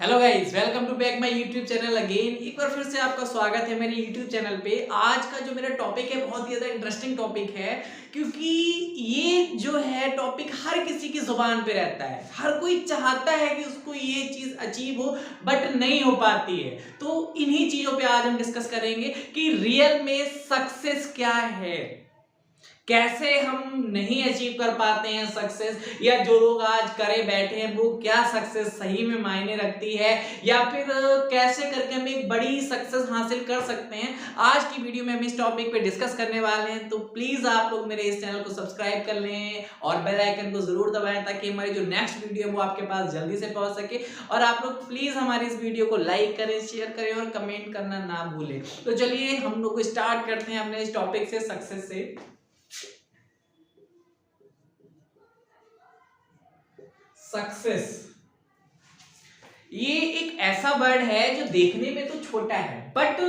Hello guys, welcome to back my YouTube channel again. एक बार फिर से आपका स्वागत है मेरे यूट्यूब चैनल पे। आज का जो मेरा टॉपिक है बहुत ही ज़्यादा इंटरेस्टिंग टॉपिक है, क्योंकि ये जो है टॉपिक हर किसी की जुबान पे रहता है। हर कोई चाहता है कि उसको ये चीज़ अचीव हो, बट नहीं हो पाती है। तो इन्हीं चीज़ों पे आज हम डिस्कस करेंगे कि रियल में सक्सेस क्या है, कैसे हम नहीं अचीव कर पाते हैं सक्सेस, या जो लोग आज करे बैठे हैं वो क्या सक्सेस सही में मायने रखती है, या फिर कैसे करके हम एक बड़ी सक्सेस हासिल कर सकते हैं। आज की वीडियो में हम इस टॉपिक पे डिस्कस करने वाले हैं। तो प्लीज आप लोग मेरे इस चैनल को सब्सक्राइब कर लें और बेल आइकन को जरूर दबाएं, ताकि हमारी जो नेक्स्ट वीडियो है वो आपके पास जल्दी से पहुंच सके। और आप लोग प्लीज हमारी इस वीडियो को लाइक करें, शेयर करें और कमेंट करना ना भूलें। तो चलिए हम लोग स्टार्ट करते हैं अपने इस टॉपिक से, सक्सेस से। सक्सेस ये एक ऐसा वर्ड है जो देखने में तो छोटा है, बट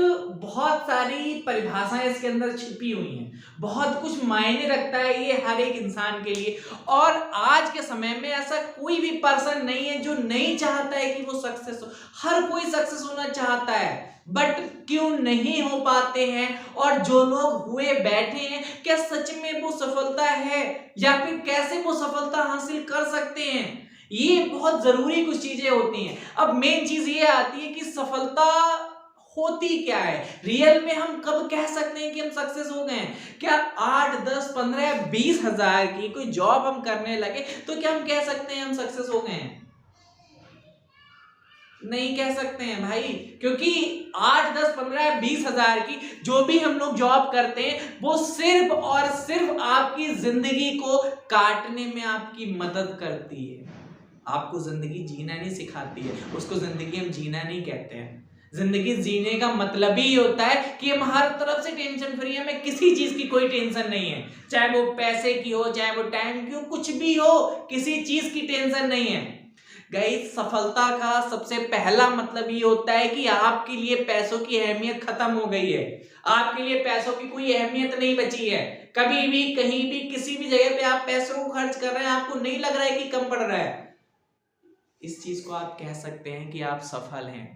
बहुत सारी परिभाषाएं इसके अंदर छिपी हुई हैं। बहुत कुछ मायने रखता है ये हर एक इंसान के लिए। और आज के समय में ऐसा कोई भी पर्सन नहीं है जो नहीं चाहता है कि वो सक्सेस हो। हर कोई सक्सेस होना चाहता है, बट क्यों नहीं हो पाते हैं। और जो लोग हुए बैठे हैं, क्या सच में वो सफलता है, या फिर कैसे वो सफलता हासिल कर सकते हैं। ये बहुत जरूरी कुछ चीजें होती हैं। अब मेन चीज ये आती है कि सफलता होती क्या है, रियल में हम कब कह सकते हैं कि हम सक्सेस हो गए हैं। क्या 8, 10, 15, 20 हजार की कोई जॉब हम करने लगे तो क्या हम कह सकते हैं हम सक्सेस हो गए हैं? नहीं कह सकते हैं भाई, क्योंकि 8, 10, 15, 20 हजार की जो भी हम लोग जॉब करते हैं वो सिर्फ और सिर्फ आपकी जिंदगी को काटने में आपकी मदद करती है। आपको जिंदगी जीना नहीं सिखाती है, उसको जिंदगी हम जीना नहीं कहते हैं। जिंदगी जीने का मतलब ही होता है कि हम हर तरफ से टेंशन फ्री है, हमें किसी चीज की कोई टेंशन नहीं है। चाहे वो पैसे की हो, चाहे वो टाइम की हो, कुछ भी हो, किसी चीज की टेंशन नहीं है। गाइस, सफलता का सबसे पहला मतलब ये होता है कि आपके लिए पैसों की अहमियत खत्म हो गई है। आपके लिए पैसों की कोई अहमियत नहीं बची है। कभी भी कहीं भी किसी भी जगह पे आप पैसों को खर्च कर रहे हैं, आपको नहीं लग रहा है कि कम पड़ रहा है, इस चीज को आप कह सकते हैं कि आप सफल हैं।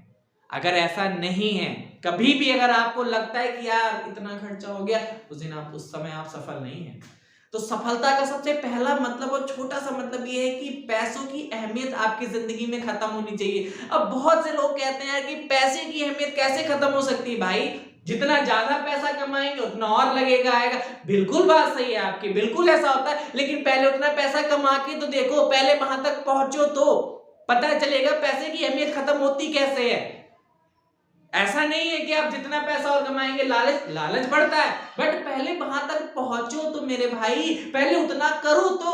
अगर ऐसा नहीं है, कभी भी अगर आपको लगता है कि यार इतना खर्चा हो गया, उस समय आप सफल नहीं हैं। तो सफलता का सबसे पहला मतलब और छोटा सा मतलब ये है कि पैसों की अहमियत आपकी जिंदगी में खत्म होनी चाहिए। अब बहुत से लोग कहते हैं कि पैसे की अहमियत कैसे खत्म हो सकती है भाई, जितना ज्यादा पैसा कमाएंगे उतना और लगेगा आएगा। बिल्कुल बात सही है आपकी, बिल्कुल ऐसा होता है, लेकिन पहले उतना पैसा कमा के तो देखो, पहले वहां तक पहुंचो तो पता चलेगा पैसे की अहमियत खत्म होती कैसे है। ऐसा नहीं है कि आप जितना पैसा और कमाएंगे लालच लालच बढ़ता है, बट पहले वहां तक पहुंचो तो मेरे भाई, पहले उतना करो तो।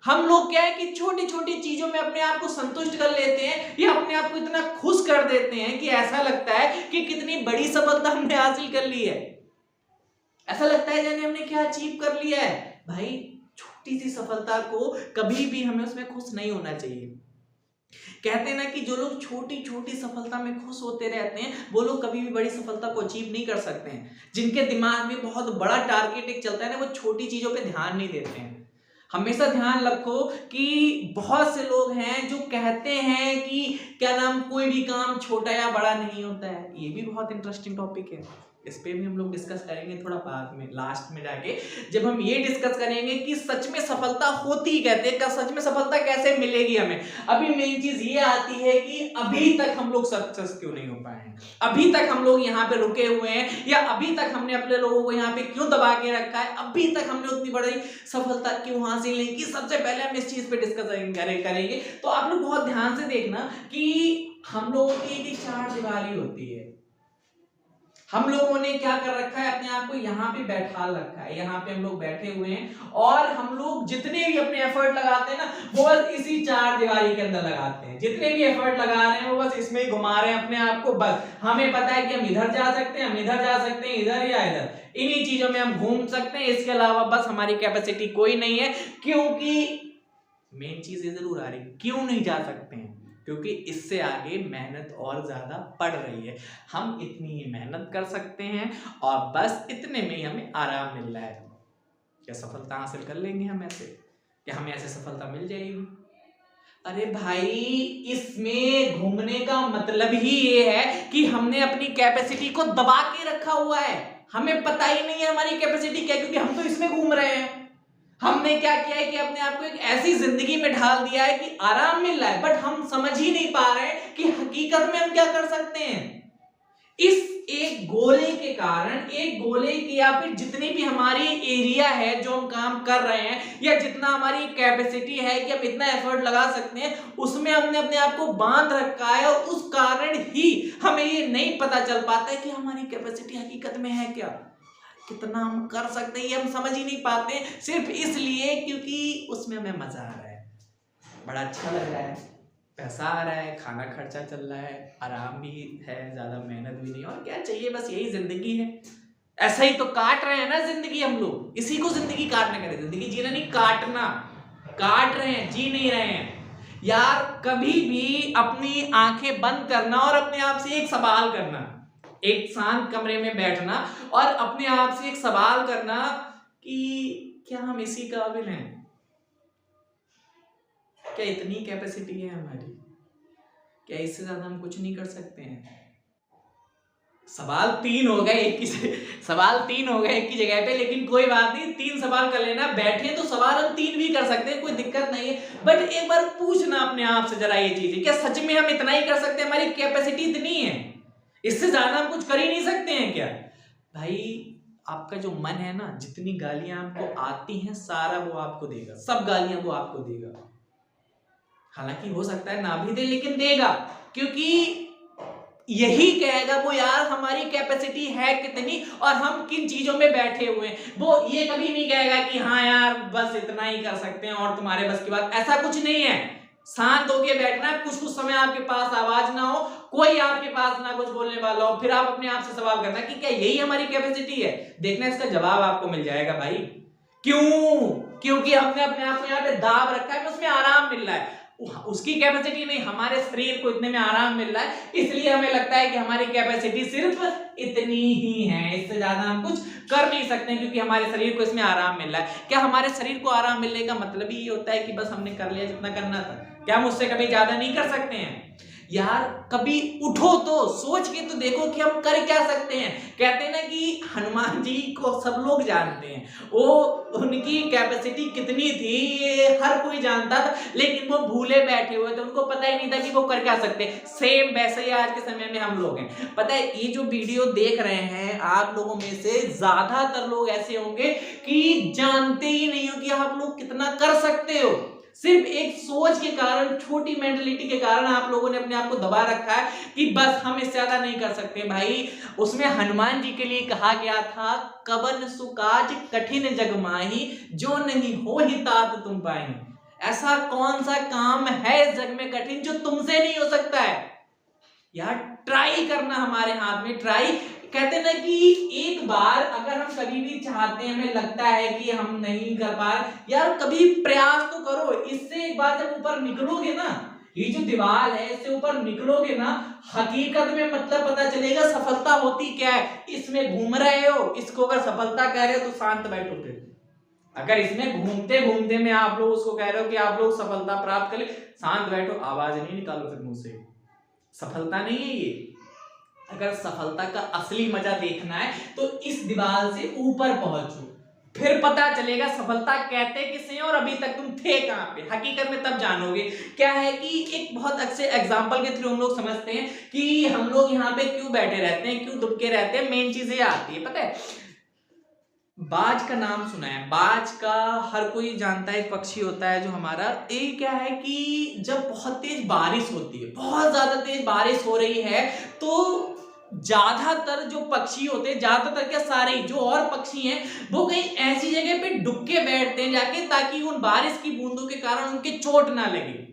हम लोग क्या है कि छोटी छोटी चीजों में अपने आप को संतुष्ट कर लेते हैं, या अपने आप को इतना खुश कर देते हैं कि ऐसा लगता है कि कितनी बड़ी सफलता हमने हासिल कर ली है। ऐसा लगता है जाने हमने क्या अचीव कर लिया है। भाई, छोटी सी सफलता को कभी भी हमें उसमें खुश नहीं होना चाहिए। कहते हैं ना कि जो लोग छोटी छोटी सफलता में खुश होते रहते हैं, वो लोग कभी भी बड़ी सफलता को अचीव नहीं कर सकते हैं। जिनके दिमाग में बहुत बड़ा टारगेट एक चलता है ना, वो छोटी चीजों पे ध्यान नहीं देते हैं। हमेशा ध्यान रखो कि बहुत से लोग हैं जो कहते हैं कि क्या नाम, कोई भी काम छोटा या बड़ा नहीं होता है। ये भी बहुत इंटरेस्टिंग टॉपिक है, इस पे भी हम लोग डिस्कस करेंगे थोड़ा बाद में, लास्ट में जाके, जब हम ये डिस्कस करेंगे कि सच में सफलता होती कहते हैं, सच में सफलता कैसे मिलेगी हमें। अभी मेन चीज ये आती है कि अभी तक हम लोग सक्सेस क्यों नहीं हो पाए हैं, अभी तक हम लोग यहाँ पे रुके हुए हैं, या अभी तक हमने अपने लोगों को यहाँ पे क्यों दबा के रखा है, अभी तक हमने उतनी बड़ी सफलता क्यों हासिल नहीं की। सबसे पहले हम इस चीज पे डिस्कस करेंगे। तो आप लोग बहुत ध्यान से देखना कि हम लोगों की एक चार दीवारी होती है। हम लोगों ने क्या कर रखा है, अपने आप को यहाँ पे बैठा रखा है, यहाँ पे हम लोग बैठे हुए हैं, और हम लोग जितने भी अपने एफर्ट लगाते हैं ना, वो बस इसी चार दीवारी के अंदर लगाते हैं। जितने भी एफर्ट लगा रहे हैं वो बस इसमें ही घुमा रहे हैं अपने आप को। बस हमें पता है कि हम इधर जा सकते हैं, हम इधर जा सकते हैं, इधर या इधर, इन्हीं चीजों में हम घूम सकते हैं। इसके अलावा बस हमारी कैपेसिटी कोई नहीं है। क्योंकि मेन चीज ये जरूर आ रही, क्यों नहीं जा सकते हैं, क्योंकि इससे आगे मेहनत और ज्यादा पड़ रही है। हम इतनी ही मेहनत कर सकते हैं और बस इतने में ही हमें आराम मिल रहा है। क्या सफलता हासिल कर लेंगे हम ऐसे? क्या हमें ऐसे सफलता मिल जाएगी? अरे भाई, इसमें घूमने का मतलब ही ये है कि हमने अपनी कैपेसिटी को दबा के रखा हुआ है। हमें पता ही नहीं है हमारी कैपेसिटी क्या है, क्योंकि हम तो इसमें घूम रहे हैं। हमने क्या किया है कि अपने आप को एक ऐसी जिंदगी में ढाल दिया है कि आराम मिल रहा है, बट हम समझ ही नहीं पा रहे हैं कि हकीकत में हम क्या कर सकते हैं। इस एक गोले के कारण, एक गोले की या फिर जितनी भी हमारी एरिया है जो हम काम कर रहे हैं, या जितना हमारी कैपेसिटी है कि हम इतना एफर्ट लगा सकते हैं, उसमें हमने अपने आप को बांध रखा है। और उस कारण ही हमें ये नहीं पता चल पाता है कि हमारी कैपेसिटी हकीकत में है क्या, कितना हम कर सकते हैं, ये हम समझ ही नहीं पाते, सिर्फ इसलिए क्योंकि उसमें हमें मजा आ रहा है, बड़ा अच्छा लग रहा है, पैसा आ रहा है, खाना खर्चा चल रहा है, आराम भी है, ज्यादा मेहनत भी नहीं, और क्या चाहिए, बस यही जिंदगी है। ऐसा ही तो काट रहे हैं ना जिंदगी हम लोग, इसी को जिंदगी काटने का, जिंदगी जीना नहीं काटना, काट रहे हैं, जी नहीं रहे हैं। यार कभी भी अपनी आंखें बंद करना और अपने आप से एक सवाल करना, एक शांत कमरे में बैठना और अपने आप से एक सवाल करना कि क्या हम इसी काबिल हैं, क्या इतनी कैपेसिटी है हमारी, क्या इससे ज्यादा हम कुछ नहीं कर सकते हैं। सवाल तीन हो गए एक की सवाल तीन हो गए एक की जगह पे, लेकिन कोई बात नहीं, तीन सवाल कर लेना, बैठे तो सवाल हम तीन भी कर सकते हैं, कोई दिक्कत नहीं है। बट एक बार पूछना अपने आप से जरा ये चीज, क्या सच में हम इतना ही कर सकते हैं, हमारी कैपेसिटी इतनी है, इससे ज्यादा हम कुछ कर ही नहीं सकते हैं क्या। भाई आपका जो मन है ना, जितनी गालियां आपको आती हैं सारा वो आपको देगा, सब गालियां वो आपको देगा। हालांकि हो सकता है ना भी दे, लेकिन देगा, क्योंकि यही कहेगा वो यार हमारी कैपेसिटी है कितनी और हम किन चीजों में बैठे हुए हैं। वो ये कभी नहीं कहेगा कि हाँ यार बस इतना ही कर सकते हैं और तुम्हारे बस की बात, ऐसा कुछ नहीं है। शांत होके बैठना, कुछ कुछ समय आपके पास आवाज ना हो, कोई आपके पास ना कुछ बोलने वाला हो, फिर आप अपने आप से सवाल करना कि क्या यही हमारी कैपेसिटी है। देखना इसका जवाब आपको मिल जाएगा भाई। क्यों? क्योंकि हमने अपने आप को यहाँ पे दाब रखा है, उसमें आराम मिल रहा है, उसकी कैपेसिटी नहीं, हमारे शरीर को इतने में आराम मिल रहा है, इसलिए हमें लगता है कि हमारी कैपेसिटी सिर्फ इतनी ही है, इससे ज्यादा हम कुछ कर नहीं सकते, क्योंकि हमारे शरीर को इसमें आराम मिल रहा है। क्या हमारे शरीर को आराम मिलने का मतलब ही ये होता है कि बस हमने कर लिया जितना करना था? क्या हम उससे कभी ज्यादा नहीं कर सकते हैं? यार कभी उठो तो सोच के तो देखो कि हम कर क्या सकते हैं। कहते हैं ना कि हनुमान जी को सब लोग जानते हैं, वो उनकी कैपेसिटी कितनी थी ये हर कोई जानता था, लेकिन वो भूले बैठे हुए थे, उनको पता ही नहीं था कि वो कर क्या सकते। सेम वैसे ही आज के समय में हम लोग हैं। पता है ये जो वीडियो देख रहे हैं आप लोगों में से ज्यादातर लोग ऐसे होंगे कि जानते ही नहीं हो कि आप लोग कितना कर सकते हो। सिर्फ एक सोच के कारण, छोटी मेंटलिटी के कारण आप लोगों ने अपने आप को दबा रखा है कि बस हम इससे ज्यादा नहीं कर सकते। भाई उसमें हनुमान जी के लिए कहा गया था, कबन सुकाज कठिन जग माही, जो नहीं हो ही तात तुम पाई। ऐसा कौन सा काम है इस जग में कठिन जो तुमसे नहीं हो सकता है। यार ट्राई करना हमारे हाथ में, ट्राई कहते ना कि एक बार अगर हम कभी भी चाहते हैं, हमें लगता है कि हम नहीं कर पा रहे, यार कभी प्रयास तो करो। इससे एक बार जब ऊपर निकलोगे ना, ये जो दीवार है इससे ऊपर निकलोगे ना, हकीकत में मतलब पता चलेगा सफलता होती क्या है। इसमें घूम रहे हो, इसको अगर सफलता कह रहे हो तो शांत बैठो। फिर अगर इसमें घूमते घूमते में आप लोग उसको कह रहे हो कि आप लोग सफलता प्राप्त करें, शांत बैठो, आवाज नहीं निकालो फिर मुंह से। सफलता नहीं है ये। अगर सफलता का असली मजा देखना है तो इस दीवार से ऊपर पहुंचो, फिर पता चलेगा सफलता कहते किसे हैं और अभी तक तुम थे कहां पे। हकीकत में तब जानोगे। क्या है कि एक बहुत अच्छे एग्जांपल के थ्रू हम लोग समझते हैं कि हम लोग यहाँ पे क्यों बैठे रहते हैं, क्यों दुबके रहते हैं। मेन चीजें आती है, पता है बाज का नाम सुना है? बाज का हर कोई जानता है, एक पक्षी होता है जो हमारा। ये क्या है कि जब बहुत तेज बारिश होती है, बहुत ज्यादा तेज बारिश हो रही है, तो ज्यादातर जो पक्षी होते हैं, ज्यादातर क्या सारे जो और पक्षी हैं, वो कहीं ऐसी जगह पे डुब के बैठते हैं जाके, ताकि उन बारिश की बूंदों के कारण उनके चोट ना लगे।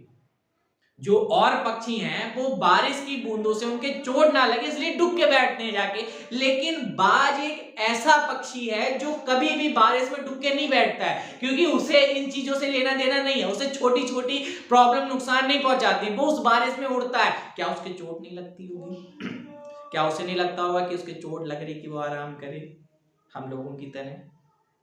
जो और पक्षी हैं वो बारिश की बूंदों से उनके चोट ना लगे इसलिए डुब के बैठते हैं जाके। लेकिन बाज एक ऐसा पक्षी है जो कभी भी बारिश में डुब के नहीं बैठता है, क्योंकि उसे इन चीजों से लेना देना नहीं है। उसे छोटी छोटी प्रॉब्लम नुकसान नहीं पहुंचाती, वो उस बारिश में उड़ता है। क्या उसके चोट नहीं लगती होगी? क्या उसे नहीं लगता होगा कि उसके चोट लग रही कि वो आराम करे हम लोगों की तरह?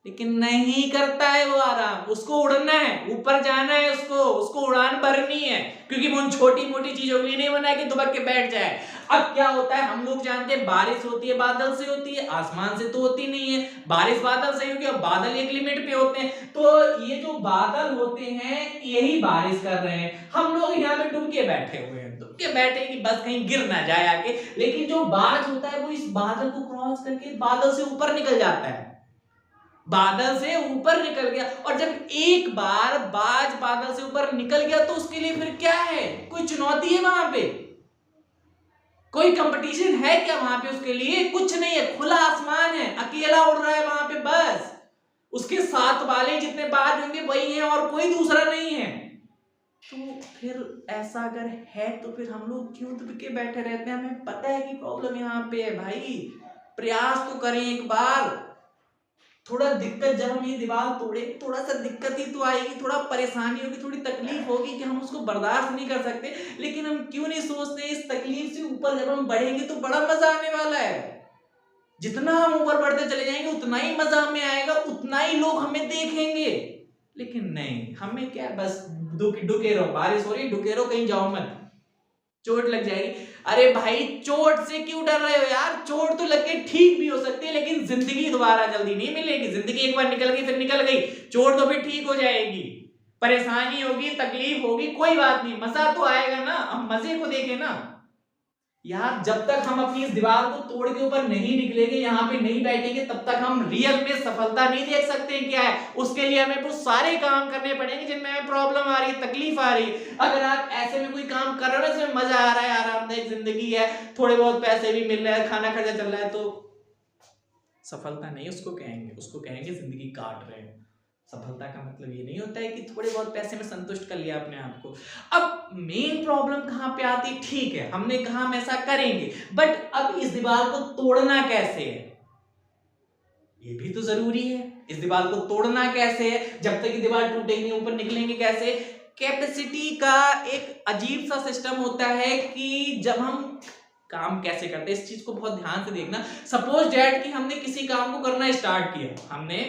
लेकिन नहीं करता है वो आराम। उसको उड़ना है, ऊपर जाना है, उसको उड़ान भरनी है, क्योंकि वो उन छोटी मोटी चीजों के लिए नहीं बना है कि दुबक के बैठ जाए। अब क्या होता है, हम लोग जानते हैं बारिश होती है बादल से होती है, आसमान से तो होती नहीं है। बारिश बादल से होगी और बादल एक लिमिट पे होते हैं, तो ये जो बादल होते हैं यही बारिश कर रहे हैं। हम लोग यहाँ पे डूब के बैठे हुए हैं, डूब के बैठे कि बस कहीं गिर ना जाए आके, लेकिन जो बाज होता है वो इस बादल को क्रॉस करके बादल से ऊपर निकल जाता है, बादल से ऊपर निकल गया। और जब एक बार बाज बादल से ऊपर निकल गया तो उसके लिए फिर क्या है, कोई चुनौती है वहां पे, कोई कंपटीशन है क्या वहां पे उसके लिए? कुछ नहीं है, खुला आसमान है, अकेला उड़ रहा है वहां पे, बस उसके साथ वाले जितने बाज होंगे वही हैं और कोई दूसरा नहीं है। तो फिर ऐसा अगर है तो फिर हम लोग क्यों दब के बैठे रहते हैं? हमें पता है कि प्रॉब्लम यहाँ पे है भाई, प्रयास तो करें एक बार। थोड़ा दिक्कत, जब हम ये दीवार तोड़े थोड़ा सा दिक्कत ही तो आएगी, थोड़ा परेशानी होगी, थोड़ी तकलीफ होगी कि हम उसको बर्दाश्त नहीं कर सकते, लेकिन हम क्यों नहीं सोचते इस तकलीफ से ऊपर जब हम बढ़ेंगे तो बड़ा मजा आने वाला है। जितना हम ऊपर बढ़ते चले जाएंगे उतना ही मजा हमें आएगा, उतना ही लोग हमें देखेंगे। लेकिन नहीं, हमें क्या, बस डुके रहो, बारिश हो रही डुके रहो, कहीं जाओ मत, चोट लग जाएगी। अरे भाई चोट से क्यों डर रहे हो यार? चोट तो लग के ठीक भी हो सकती है, लेकिन जिंदगी दोबारा जल्दी नहीं मिलेगी। जिंदगी एक बार निकल गई फिर निकल गई, चोट तो फिर ठीक हो जाएगी, परेशानी होगी, तकलीफ होगी, कोई बात नहीं, मजा तो आएगा ना। हम मजे को देखें ना यार, जब तक हम अपनी इस दीवार को तोड़ के ऊपर नहीं निकलेंगे, यहाँ पे नहीं बैठेंगे, तब तक हम रियल में सफलता नहीं देख सकते हैं क्या है। उसके लिए हमें वो सारे काम करने पड़ेंगे जिनमें हमें प्रॉब्लम आ रही है, तकलीफ आ रही है। अगर आप ऐसे में कोई काम कर रहे हो, इसमें मजा आ रहा है, आरामदायक जिंदगी है, थोड़े बहुत पैसे भी मिल रहे हैं, खाना खर्चा चल रहा है, तो सफलता नहीं उसको कहेंगे, उसको कहेंगे जिंदगी काट रहे हैं। सफलता का मतलब ये नहीं होता है कि थोड़े बहुत पैसे में संतुष्ट कर लिया अपने आप को। अब मेन प्रॉब्लम कहां पे आती, ठीक है हमने कहा हम ऐसा करेंगे, बट अब इस दीवार को तोड़ना कैसे है, ये भी तो जरूरी है। इस दीवार को तोड़ना कैसे है? जब तक ये दीवार टूटेगी ऊपर निकलेंगे कैसे? कैपेसिटी का एक अजीब सा सिस्टम होता है कि जब हम काम कैसे करते हैं, इस चीज को बहुत ध्यान से देखना। सपोज डैट कि हमने किसी काम को करना स्टार्ट किया, हमने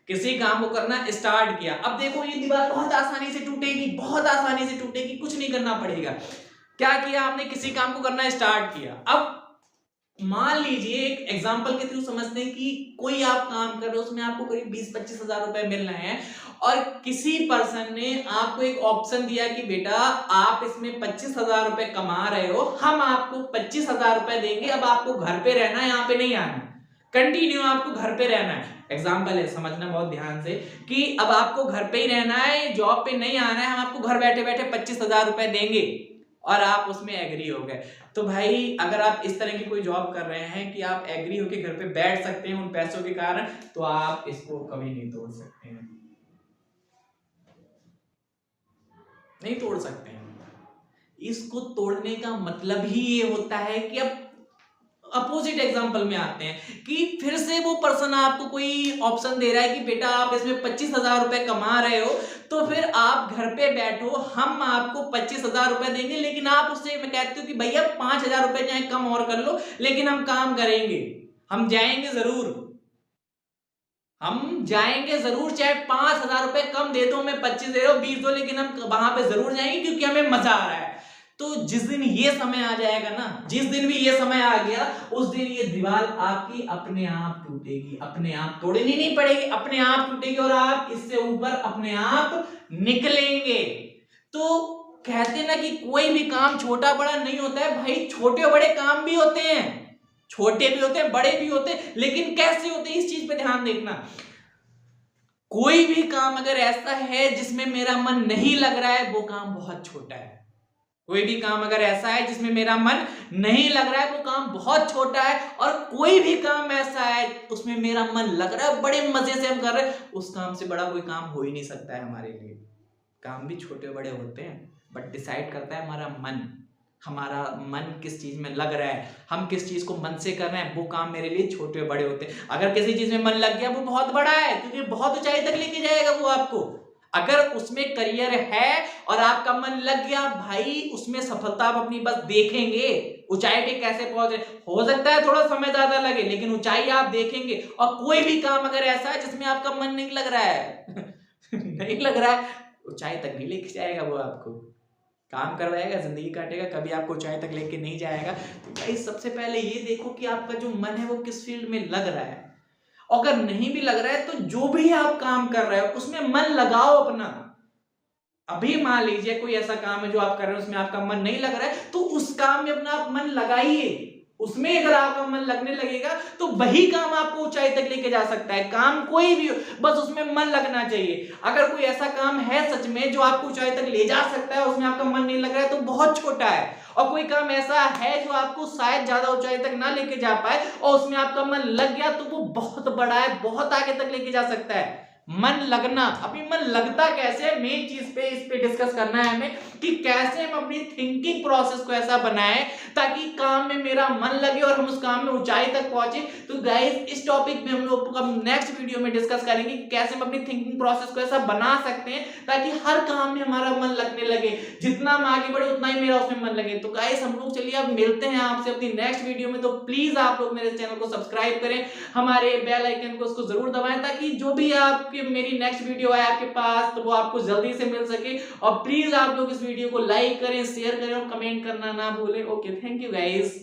किसी काम को करना स्टार्ट किया, अब देखो ये दीवार बहुत आसानी से टूटेगी, बहुत आसानी से टूटेगी, कुछ नहीं करना पड़ेगा। क्या किया आपने, किसी काम को करना स्टार्ट किया। अब मान लीजिए एक एग्जांपल के थ्रू समझते हैं कि कोई आप काम कर रहे हो, उसमें आपको करीब 20-25 हजार रुपए मिल रहे हैं, और किसी पर्सन ने आपको एक ऑप्शन दिया कि बेटा आप इसमें 25 हजार रुपए कमा रहे हो, हम आपको 25 हजार रुपए देंगे, अब आपको घर पे रहना है, यहाँ पे नहीं आना, कंटिन्यू आपको घर पे रहना है। एग्जाम्पल है, समझना बहुत ध्यान से कि अब आपको घर पे ही रहना है, जॉब पे नहीं आना है, हम आपको घर बैठे बैठे 25 हजार रुपए देंगे, और आप उसमें एग्री हो गए। तो भाई अगर आप इस तरह की कोई जॉब कर रहे हैं कि आप एग्री होके घर पे बैठ सकते हैं उन पैसों के कारण, तो आप इसको कभी नहीं तोड़ सकते हैं, नहीं तोड़ सकते हैं। इसको तोड़ने का मतलब ही ये होता है कि अब अपोजिट एग्जांपल में आते हैं कि फिर से वो पर्सन आपको कोई ऑप्शन दे रहा है कि बेटा आप इसमें 25 हजार रुपए कमा रहे हो, तो फिर आप घर पे बैठो, हम आपको 25 हजार रुपए देंगे, लेकिन आप उससे कहते हो कि भैया 5 हजार रुपए चाहे कम और कर लो, लेकिन हम काम करेंगे, हम जाएंगे जरूर, हम जाएंगे जरूर, चाहे 5 हजार रुपए कम दे दो, हमें 25 दे दो, 20 दो, लेकिन हम वहां पे जरूर जाएंगे क्योंकि हमें मजा आ रहा है। तो जिस दिन ये समय आ जाएगा ना, जिस दिन भी ये समय आ गया, उस दिन ये दीवार आपकी अपने आप टूटेगी, अपने आप तोड़नी नहीं पड़ेगी, अपने आप टूटेगी, और आप इससे ऊपर अपने आप निकलेंगे। तो कहते ना कि कोई भी काम छोटा बड़ा नहीं होता है भाई, छोटे बड़े काम भी होते हैं, छोटे भी होते हैं, बड़े भी होते हैं, लेकिन कैसे होते हैं इस चीज पे ध्यान देखना। कोई भी काम अगर ऐसा है जिसमें मेरा मन नहीं लग रहा है, वो काम बहुत छोटा है। कोई भी काम अगर ऐसा है जिसमें मेरा मन नहीं लग रहा है, वो काम बहुत छोटा है। और कोई भी काम ऐसा है उसमें मेरा मन लग रहा है, बड़े मजे से हम कर रहे हैं, उस काम से बड़ा कोई काम हो ही नहीं सकता है हमारे लिए। काम भी छोटे बड़े होते हैं, बट डिसाइड करता है हमारा मन, हमारा मन किस चीज में लग रहा है, हम किस चीज को मन से कर रहे हैं, वो काम मेरे लिए छोटे बड़े होते हैं। अगर किसी चीज में मन लग गया वो बहुत बड़ा है, क्योंकि बहुत ऊंचाई तक लेके जाएगा वो आपको। अगर उसमें करियर है और आपका मन लग गया भाई, उसमें सफलता आप अपनी बस देखेंगे। ऊंचाई पे कैसे पहुंचे, हो सकता है थोड़ा समय ज्यादा लगे, लेकिन ऊंचाई आप देखेंगे। और कोई भी काम अगर ऐसा है जिसमें आपका मन नहीं लग रहा है नहीं लग रहा है, ऊंचाई तक नहीं लेके जाएगा वो आपको। काम करवाएगा, जिंदगी काटेगा, कभी आपको ऊंचाई तक लेके नहीं जाएगा। तो भाई सबसे पहले ये देखो कि आपका जो मन है वो किस फील्ड में लग रहा है। अगर नहीं भी लग रहा है तो जो भी आप काम कर रहे हो उसमें मन लगाओ अपना। अभी मान लीजिए कोई ऐसा काम है जो आप कर रहे हो उसमें आपका मन नहीं लग रहा है, तो उस काम में अपना आप मन लगाइए। उसमें अगर आपका मन लगने लगेगा तो वही काम आपको ऊंचाई तक लेके जा सकता है। काम कोई भी हो, बस उसमें मन लगना चाहिए। अगर कोई ऐसा काम है सच में जो आपको ऊंचाई तक ले जा सकता है, उसमें आपका मन नहीं लग रहा है, तो बहुत छोटा है। और कोई काम ऐसा है जो आपको शायद ज्यादा ऊंचाई तक ना लेके जा पाए और उसमें आपका मन लग गया, तो वो बहुत बड़ा है, बहुत आगे तक लेके जा सकता है। मन लगना, अभी मन लगता कैसे, मेन चीज पे इस पे डिस्कस करना है हमें कि कैसे हम अपनी थिंकिंग प्रोसेस को ऐसा बनाएं ताकि काम में मेरा मन लगे और हम उस काम में ऊंचाई तक पहुंचे। तो गाइस इस टॉपिक में हम लोग नेक्स्ट वीडियो में डिस्कस करेंगे कि कैसे हम अपनी थिंकिंग प्रोसेस को ऐसा बना सकते हैं ताकि हर काम में हमारा मन लगने लगे। जितना हम आगे बढ़े उतना ही मेरा उसमें मन लगे। तो गाइस हम लोग चलिए अब मिलते हैं आपसे अपनी नेक्स्ट वीडियो में। तो प्लीज आप लोग मेरे चैनल को सब्सक्राइब करें, हमारे बेल आइकन को उसको जरूर दबाएं ताकि जो भी आप मेरी नेक्स्ट वीडियो है आपके पास तो वो आपको जल्दी से मिल सके। और प्लीज आप लोग इस वीडियो को लाइक करें, शेयर करें और कमेंट करना ना भूलें। Okay, thank you guys.